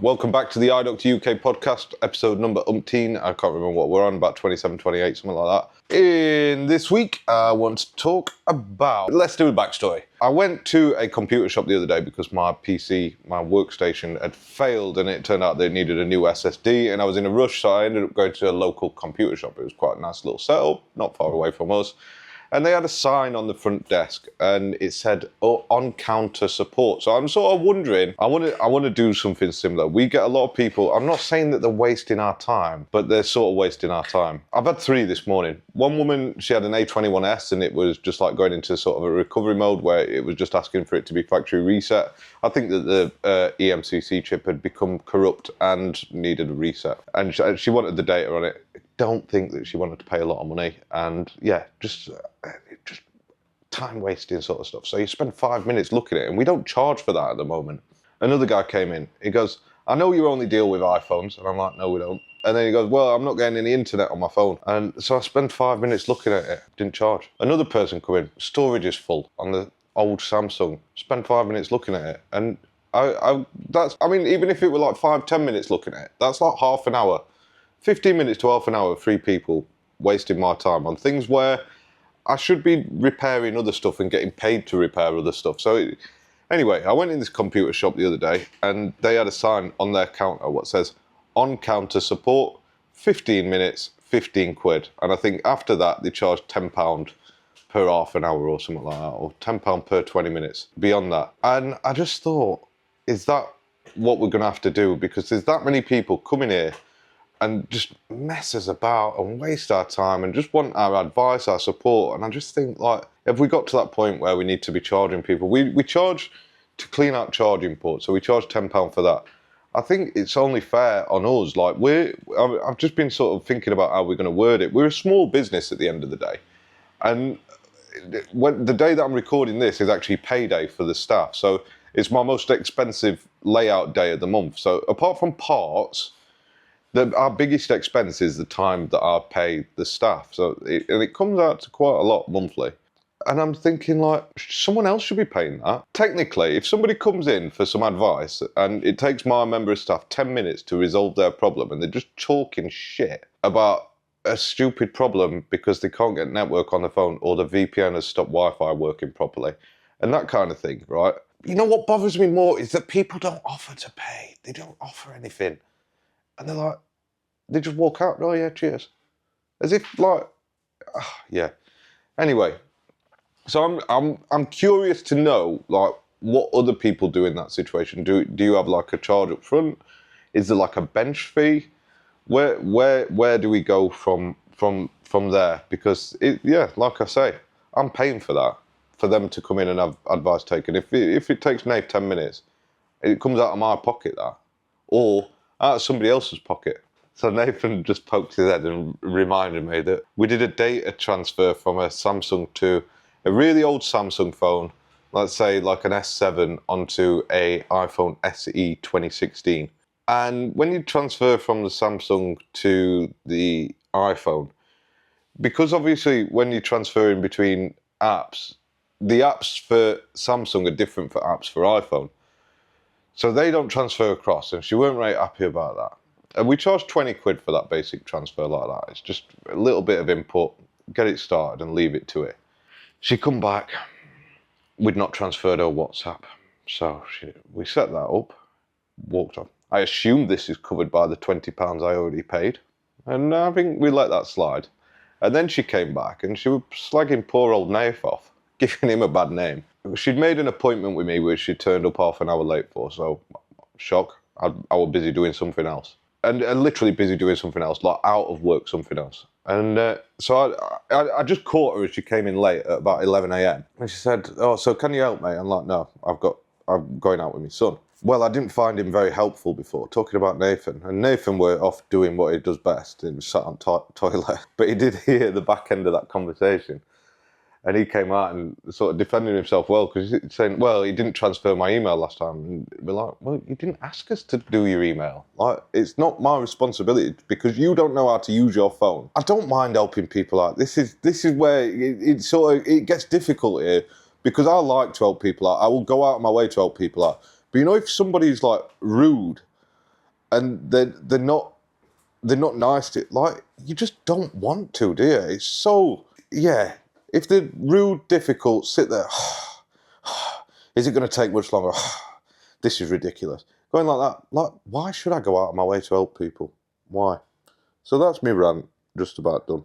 Welcome back to the iDoctor UK podcast, episode number umpteen. I can't remember what we're on, about 27, 28, something like that. In this week, I want to talk about, let's do a backstory. I went to a computer shop the other day because my PC, my workstation, had failed and it turned out they needed a new SSD and I was in a rush, so I ended up going to a local computer shop. It was quite a nice little setup, not far away from us. And they had a sign on the front desk and it said, on counter support. So I'm sort of wondering, I want to do something similar. We get a lot of people, I'm not saying that they're wasting our time, but they're sort of wasting our time. I've had 3 this morning. One woman, she had an A21S and it was just like going into sort of a recovery mode where it was just asking for it to be factory reset. I think that the EMCC chip had become corrupt and needed a reset. And she wanted the data on it. Don't think that she wanted to pay a lot of money, and yeah, just time wasting sort of stuff. So you spend 5 minutes looking at it, and we don't charge for that at the moment. Another guy came in, he goes, I know you only deal with iPhones, and I'm like, no we don't. And then he goes, well, I'm not getting any internet on my phone. And so I spent 5 minutes looking at it, didn't charge. Another person come in, storage is full on the old Samsung, spend 5 minutes looking at it, and I mean, even if it were like 5-10 minutes looking at it, that's like half an hour. 15 minutes to half an hour of 3 people wasting my time on things where I should be repairing other stuff and getting paid to repair other stuff. So anyway, I went in this computer shop the other day and they had a sign on their counter what says, on counter support, 15 minutes, 15 quid. And I think after that they charged £10 per half an hour or something like that, or £10 per 20 minutes beyond that. And I just thought, is that what we're going to have to do? Because there's that many people coming here and just mess us about and waste our time and just want our advice, our support. And I just think, like, if we got to that point where we need to be charging people, we charge to clean out charging ports, so we charge £10 for that. I think it's only fair on us. Like, I've just been sort of thinking about how we're going to word it. We're a small business at the end of the day. And when the day that I'm recording this is actually payday for the staff. So it's my most expensive layout day of the month. So apart from parts, our biggest expense is the time that I pay the staff. So it comes out to quite a lot monthly. And I'm thinking, like, someone else should be paying that. Technically, if somebody comes in for some advice and it takes my member of staff 10 minutes to resolve their problem and they're just talking shit about a stupid problem because they can't get network on the phone or the VPN has stopped Wi-Fi working properly and that kind of thing, right? You know what bothers me more is that people don't offer to pay. They don't offer anything. And they're like, they just walk out, oh yeah, cheers. As if like, yeah. Anyway, so I'm curious to know, like, what other people do in that situation. Do you have like a charge up front? Is there like a bench fee? Where do we go from there? Because like I say, I'm paying for that, for them to come in and have advice taken. If it takes Nate 10 minutes, it comes out of my pocket, that, or out of somebody else's pocket. So Nathan just poked his head and reminded me that we did a data transfer from a Samsung to a really old Samsung phone, let's say like an S7 onto a iPhone SE 2016. And when you transfer from the Samsung to the iPhone, because obviously when you transfer in between apps, the apps for Samsung are different for apps for iPhone. So they don't transfer across, and she weren't very happy about that. And we charge 20 quid for that basic transfer like that. It's just a little bit of input, get it started and leave it to it. She come back, we'd not transferred her WhatsApp. So we set that up, walked off. I assumed this is covered by the £20 I already paid. And I think we let that slide. And then she came back and she was slagging poor old Nath off, giving him a bad name. She'd made an appointment with me which she turned up half an hour late for, so shock. I was busy doing something else. And literally busy doing something else, like out of work something else. And so I just caught her as she came in late at about 11 a.m. And she said, oh, so can you help me? I'm like, no, I'm going out with my son. Well, I didn't find him very helpful before, talking about Nathan. And Nathan were off doing what he does best. He was sat on toilet. But he did hear the back end of that conversation. And he came out and sort of defending himself well, because he's saying, well, he didn't transfer my email last time. And we're like, well, you didn't ask us to do your email. Like, it's not my responsibility because you don't know how to use your phone. I don't mind helping people out. This is where it gets difficult here, because I like to help people out. I will go out of my way to help people out. But you know, if somebody's like rude and they're not nice to, like, you just don't want to, do you? It's so, yeah. If they're rude, difficult, sit there. Is it going to take much longer? This is ridiculous. Going like that, like, why should I go out of my way to help people? Why? So that's me rant, just about done.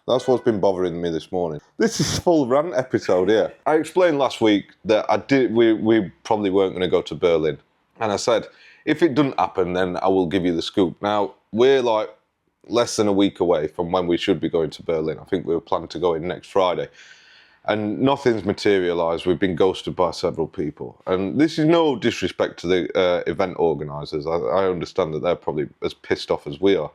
That's what's been bothering me this morning. This is a full rant episode here. I explained last week that we probably weren't going to go to Berlin. And I said, if it doesn't happen, then I will give you the scoop. Now, we're like less than a week away from when we should be going to Berlin. I think we were planning to go in next Friday. And nothing's materialised. We've been ghosted by several people. And this is no disrespect to the event organisers. I understand that they're probably as pissed off as we are.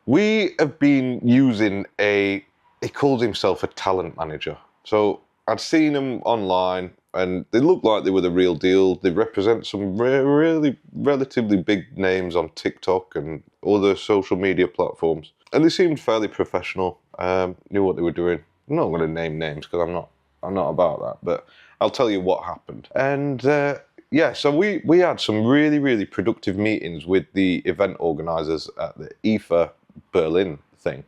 We have been using he calls himself a talent manager. So I'd seen him online and they looked like they were the real deal. They represent some really relatively big names on TikTok and other social media platforms. And they seemed fairly professional, knew what they were doing. I'm not going to name names because I'm not about that, but I'll tell you what happened. And yeah, so we had some really productive meetings with the event organisers at the IFA Berlin thing.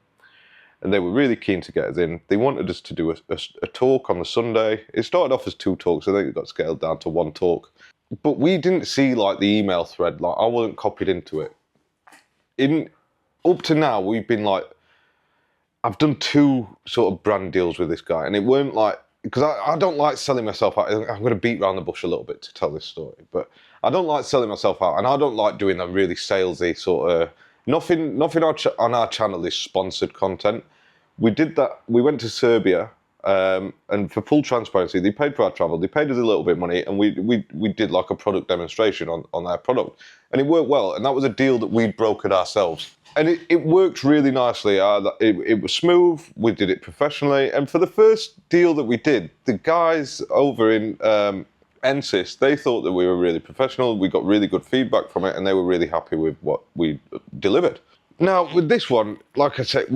And they were really keen to get us in. They wanted us to do a talk on the Sunday. It started off as 2 talks. I think it got scaled down to 1 talk. But we didn't see like the email thread. Like, I wasn't copied into it. Up to now, we've been like, I've done 2 sort of brand deals with this guy, and it weren't like, because I don't like selling myself out. I'm going to beat around the bush a little bit to tell this story, but I don't like selling myself out, and I don't like doing a really salesy sort of. Nothing on our channel is sponsored content. We did that. We went to Serbia, and for full transparency, they paid for our travel. They paid us a little bit of money, and we did like a product demonstration on their product, and it worked well. And that was a deal that we'd brokered ourselves, and it worked really nicely. It was smooth. We did it professionally, and for the first deal that we did, the guys over in NSYS, they thought that we were really professional. We got really good feedback from it, and they were really happy with what we delivered. Now, with this one, like I said,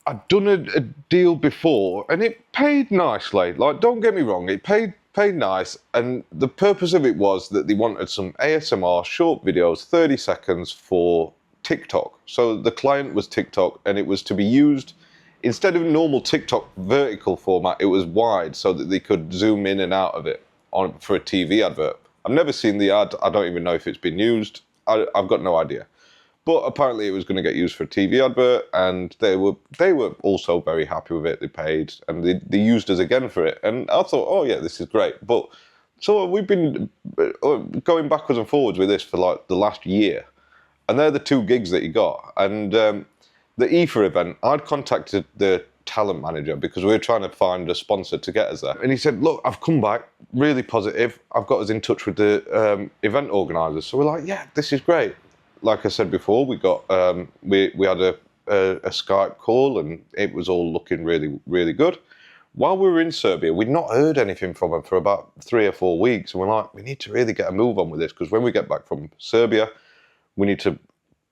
I'd done a deal before, and it paid nicely. Like, don't get me wrong, it paid nice, and the purpose of it was that they wanted some ASMR short videos, 30 seconds for TikTok. So the client was TikTok, and it was to be used, instead of normal TikTok vertical format, it was wide so that they could zoom in and out of it for a TV advert. I've never seen the ad. I don't even know if it's been used. I've got no idea. But apparently it was going to get used for a TV advert, and they were also very happy with it. They paid, and they used us again for it. And I thought, oh yeah, this is great. But so we've been going backwards and forwards with this for like the last year. And they're the 2 gigs that he got. And the IFA event, I'd contacted the talent manager because we were trying to find a sponsor to get us there. And he said, look, I've come back, really positive. I've got us in touch with the event organisers. So we're like, yeah, this is great. Like I said before, we got we had a Skype call, and it was all looking really good. While we were in Serbia, we'd not heard anything from them for about 3 or 4 weeks, and we're like, we need to really get a move on with this, because when we get back from Serbia, we need to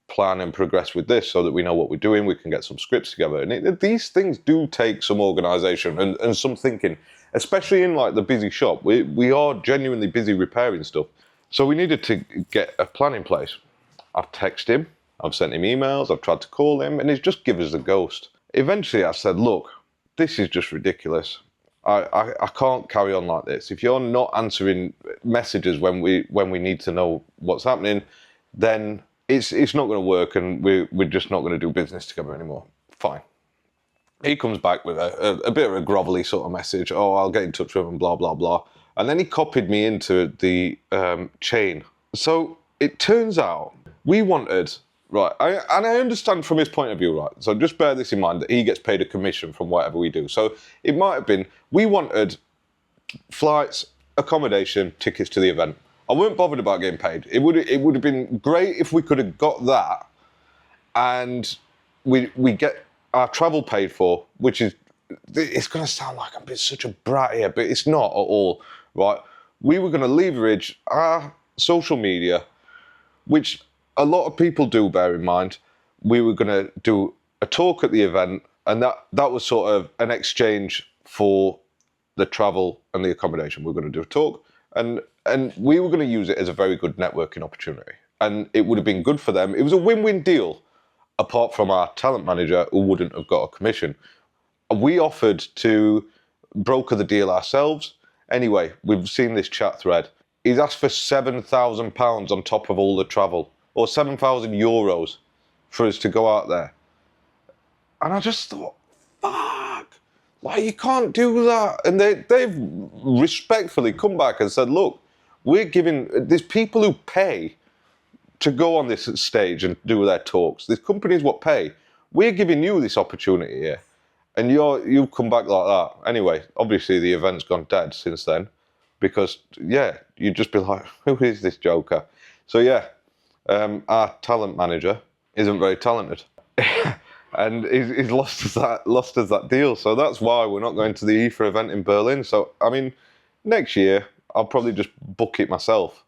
plan and progress with this so that we know what we're doing. We can get some scripts together, and these things do take some organisation and some thinking, especially in like the busy shop. We are genuinely busy repairing stuff, so we needed to get a plan in place. I've texted him, I've sent him emails, I've tried to call him, and he's just given us a ghost. Eventually I said, look, this is just ridiculous. I can't carry on like this. If you're not answering messages when we need to know what's happening, then it's not going to work, and we're just not going to do business together anymore. Fine. He comes back with a bit of a grovelly sort of message. Oh, I'll get in touch with him, blah, blah, blah. And then he copied me into the chain. So it turns out we wanted, right, and I understand from his point of view, right, so just bear this in mind that he gets paid a commission from whatever we do. So it might have been, we wanted flights, accommodation, tickets to the event. I weren't bothered about getting paid. It would have been great if we could have got that, and we get our travel paid for, which is, it's going to sound like I'm being such a brat here, but it's not at all, right? We were going to leverage our social media, which a lot of people do, bear in mind. We were going to do a talk at the event, and that was sort of an exchange for the travel and the accommodation. We were going to do a talk, and we were going to use it as a very good networking opportunity. and it would have been good for them. It was a win-win deal, apart from our talent manager who wouldn't have got a commission. We offered to broker the deal ourselves. Anyway, we've seen this chat thread. He's asked for £7,000 on top of all the travel, or €7,000 for us to go out there. And I just thought, fuck, like, you can't do that. And they've respectfully come back and said, look, there's people who pay to go on this stage and do their talks. There's companies what pay. We're giving you this opportunity here. And you've come back like that. Anyway, obviously the event's gone dead since then, because, yeah, you'd just be like, who is this joker? So, yeah, our talent manager isn't very talented. And he's lost us that deal. So that's why we're not going to the IFA event in Berlin. So, I mean, next year, I'll probably just book it myself.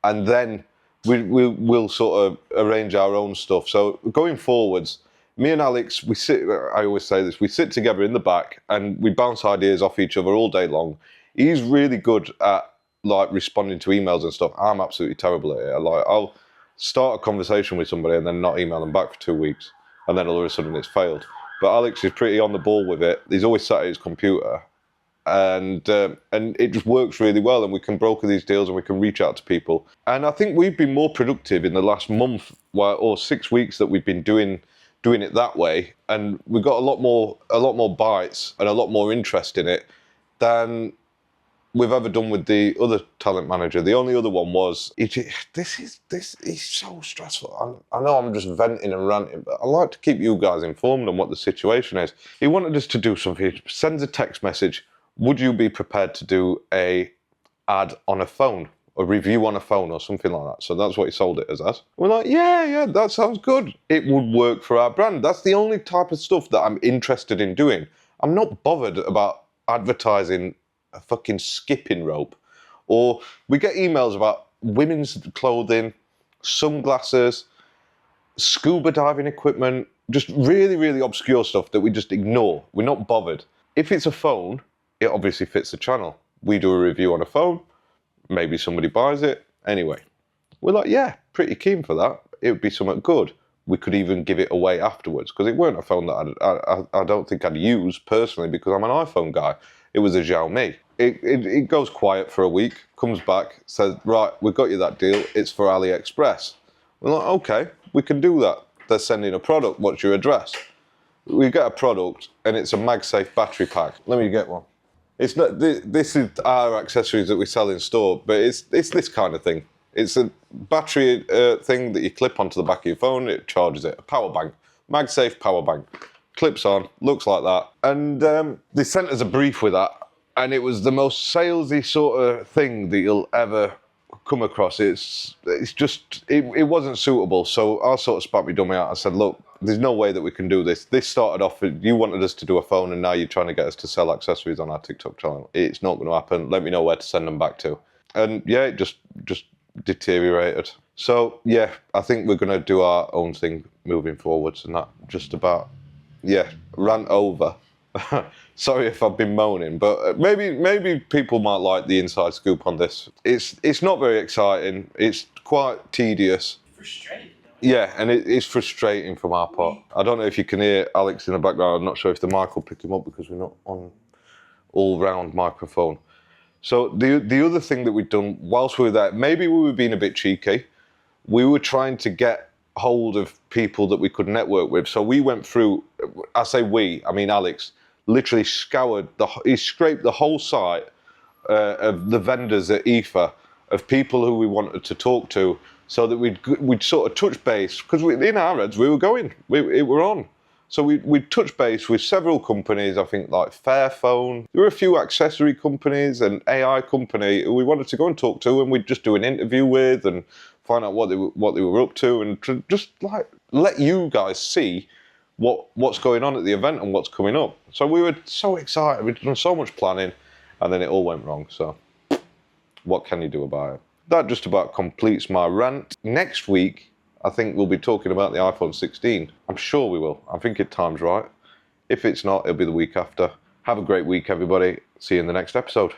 And then we'll sort of arrange our own stuff. So going forwards, me and Alex, I always say this, we sit together in the back and we bounce ideas off each other all day long. He's really good at, like, responding to emails and stuff. I'm absolutely terrible at it. Like, I'll start a conversation with somebody and then not email them back for 2 weeks. And then all of a sudden it's failed. But Alex is pretty on the ball with it. He's always sat at his computer. And it just works really well, and we can broker these deals and we can reach out to people. And I think we've been more productive in the last month or 6 weeks that we've been doing it that way, and we've got a lot more bites and a lot more interest in it than we've ever done with the other talent manager. The only other one was, this is so stressful. I know I'm just venting and ranting, but I like to keep you guys informed on what the situation is. He wanted us to do something. He sends a text message. Would you be prepared to do a ad on a phone, a review on a phone or something like that? So that's what he sold it as. We're like, yeah, that sounds good. It would work for our brand. That's the only type of stuff that I'm interested in doing. I'm not bothered about advertising a fucking skipping rope. Or we get emails about women's clothing, sunglasses, scuba diving equipment, just really, really obscure stuff that we just ignore. We're not bothered. If it's a phone, it obviously fits the channel. We do a review on a phone, maybe somebody buys it. Anyway, we're like, yeah, pretty keen for that. It would be something good. We could even give it away afterwards, because it weren't a phone that I don't think I'd use personally, because I'm an iPhone guy. It was a Xiaomi. It goes quiet for a week, comes back, says, right, we've got you that deal. It's for AliExpress. We're like, okay, we can do that. They're sending a product. What's your address? We get a product, and it's a MagSafe battery pack. Let me get one. It's not. This is our accessories that we sell in store, but it's this kind of thing. It's a battery thing that you clip onto the back of your phone. It charges it. A power bank, MagSafe power bank, clips on, looks like that. And they sent us a brief with that, and it was the most salesy sort of thing that you'll ever come across. It's just it wasn't suitable. So I sort of spat my dummy out. I said, look, there's no way that we can do this. This started off with, you wanted us to do a phone, and now you're trying to get us to sell accessories on our TikTok channel. It's not going to happen. Let me know where to send them back to. And yeah, it just deteriorated. So yeah, I think we're going to do our own thing moving forwards, and that just about, yeah, rant over. Sorry if I've been moaning, but maybe people might like the inside scoop on this. It's not very exciting. It's quite tedious. Frustrating. Yeah, and it's frustrating from our part. I don't know if you can hear Alex in the background. I'm not sure if the mic will pick him up because we're not on all-round microphone. So the other thing that we've done whilst we were there, maybe we were being a bit cheeky. We were trying to get hold of people that we could network with. So we went through, I say we, I mean Alex, literally he scraped the whole site of the vendors at IFA, of people who we wanted to talk to, so that we'd sort of touch base, because in our heads we were going, we were on. So we'd touch base with several companies, I think like Fairphone. There were a few accessory companies and AI company who we wanted to go and talk to, and we'd just do an interview with and find out what they were up to, and to just like let you guys see what's going on at the event and what's coming up. So we were so excited. We'd done so much planning, and then it all went wrong. So what can you do about it? That just about completes my rant. Next week, I think we'll be talking about the iPhone 16. I'm sure we will. I think time's right. If it's not, it'll be the week after. Have a great week, everybody. See you in the next episode.